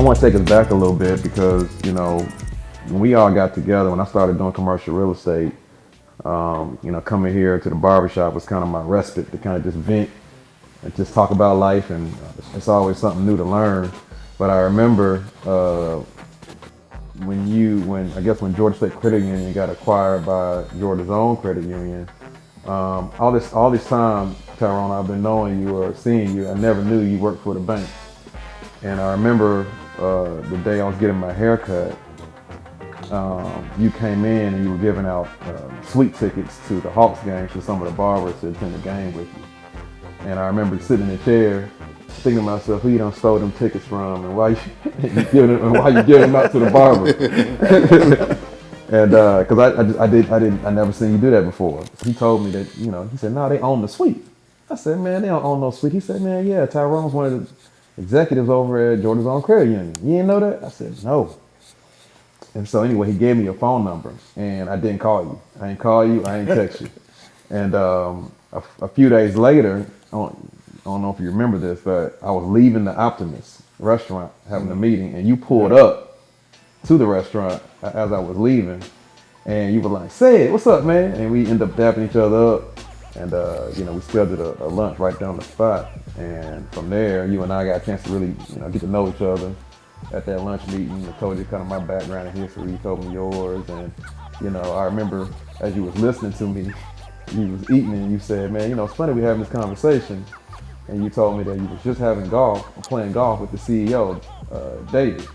want to take us back a little bit because, you know, when we all got together, when I started doing commercial real estate, you know, coming here to the barbershop was kind of my respite to kind of just vent and just talk about life, and it's always something new to learn. But I remember when Georgia State Credit Union got acquired by Georgia's own credit union, all this time, Tyrone, I've been knowing you or seeing you, I never knew you worked for the bank. And I remember the day I was getting my hair cut, you came in and you were giving out suite tickets to the Hawks games to some of the barbers to attend the game with you. And I remember sitting in the chair thinking to myself, who you done stole them tickets from, and why you giving them out to the barber? And because I never seen you do that before. He told me that, you know, he said, no, they own the suite. I said, man, they don't own no suite. He said, man, yeah, Tyrone's one of the executives over at Georgia's own credit union. You didn't know that? I said, no. And so anyway, he gave me your phone number, and I didn't call you. I ain't call you, I ain't text you. And a few days later, I don't know if you remember this, but I was leaving the Optimist restaurant, having a meeting, and you pulled up to the restaurant as I was leaving, and you were like, "Say it, what's up, man?" And we ended up dapping each other up, and you know, we scheduled a lunch right down the spot. And from there, you and I got a chance to really, you know, get to know each other at that lunch meeting. I told you kind of my background and history, you told me yours, and you know, I remember as you was listening to me, you was eating and you said, man, you know, it's funny we having this conversation. And you told me that you was just playing golf with the CEO, David.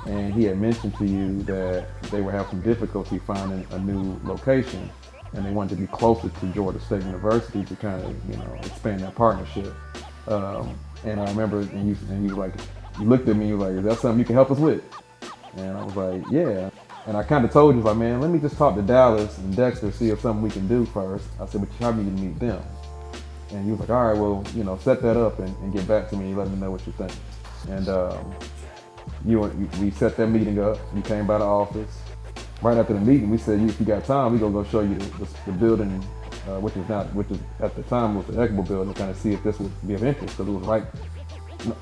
And he had mentioned to you that they were having some difficulty finding a new location, and they wanted to be closer to Georgia State University to kind of, you know, expand that partnership. And I remember, and you like, you looked at me, you were like, is that something you can help us with? And I was like, yeah. And I kind of told you, like, man, let me just talk to Dallas and Dexter, see if something we can do first. I said, but you probably need to meet them. And you was like, all right, well, you know, set that up and get back to me and let me know what you think. And we set that meeting up. You came by the office. Right after the meeting, we said, if you got time, we're gonna go show you the building, which is at the time was the Equitable building, to kind of see if this would be of interest, because it was right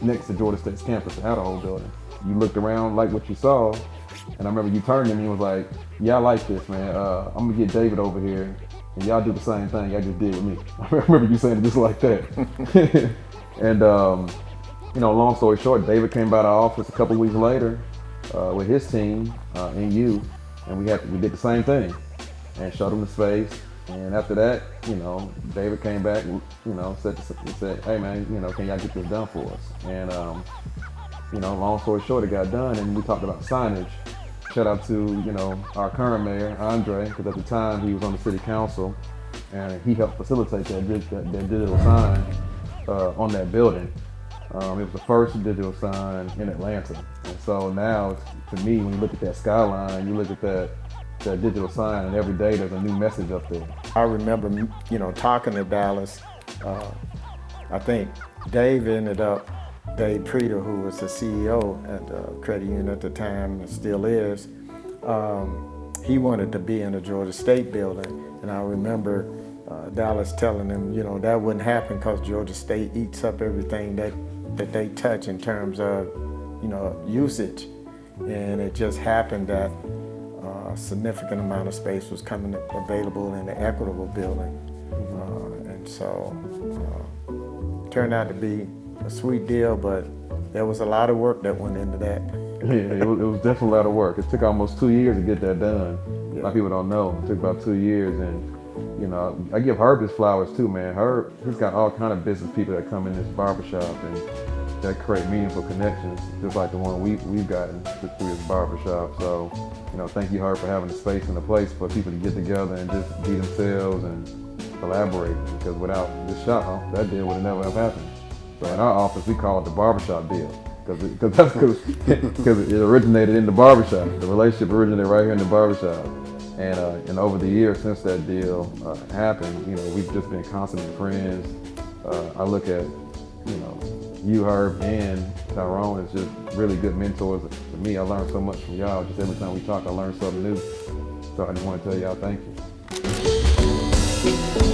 next to Georgia State's campus. It had a whole building. You looked around, liked what you saw, and I remember you turned to me and was like, yeah, I like this, man. I'm gonna get David over here, and y'all do the same thing y'all just did with me. I remember you saying it just like that. And you know, long story short, David came by the office a couple weeks later with his team and you, and we did the same thing and showed him the space. And after that, you know, David came back, you know, said, hey man, you know, can y'all get this done for us? And you know, long story short, it got done, and we talked about signage. Shout out to, you know, our current mayor, Andre, because at the time he was on the city council, and he helped facilitate that digital sign on that building. It was the first digital sign in Atlanta. And so now, to me, when you look at that skyline, you look at that digital sign, and every day there's a new message up there. I remember, you know, talking to Dallas. I think Dave Preeter, who was the CEO at the credit union at the time and still is, he wanted to be in the Georgia State building. And I remember Dallas telling him, you know, that wouldn't happen because Georgia State eats up everything that they touch in terms of, you know, usage. And it just happened that a significant amount of space was coming available in the Equitable building. And so it turned out to be a sweet deal, but there was a lot of work that went into that. Yeah, it was definitely a lot of work. It took almost 2 years to get that done. Yeah. A lot of people don't know. It took about 2 years, and you know, I give Herb his flowers too, man. Herb, he's got all kind of business people that come in this barbershop and that create meaningful connections, just like the one we've gotten through his barbershop. So, you know, thank you, Herb, for having the space and the place for people to get together and just be themselves and collaborate. Because without this shop, that deal would have never have happened. So in our office, we call it the barbershop deal, because it originated in the barbershop. The relationship originated right here in the barbershop. And over the years since that deal happened, you know, we've just been constant friends. I look at, you know, you, Herb, and Tyrone as just really good mentors to me. I learned so much from y'all. Just every time we talk, I learn something new. So I just want to tell y'all thank you.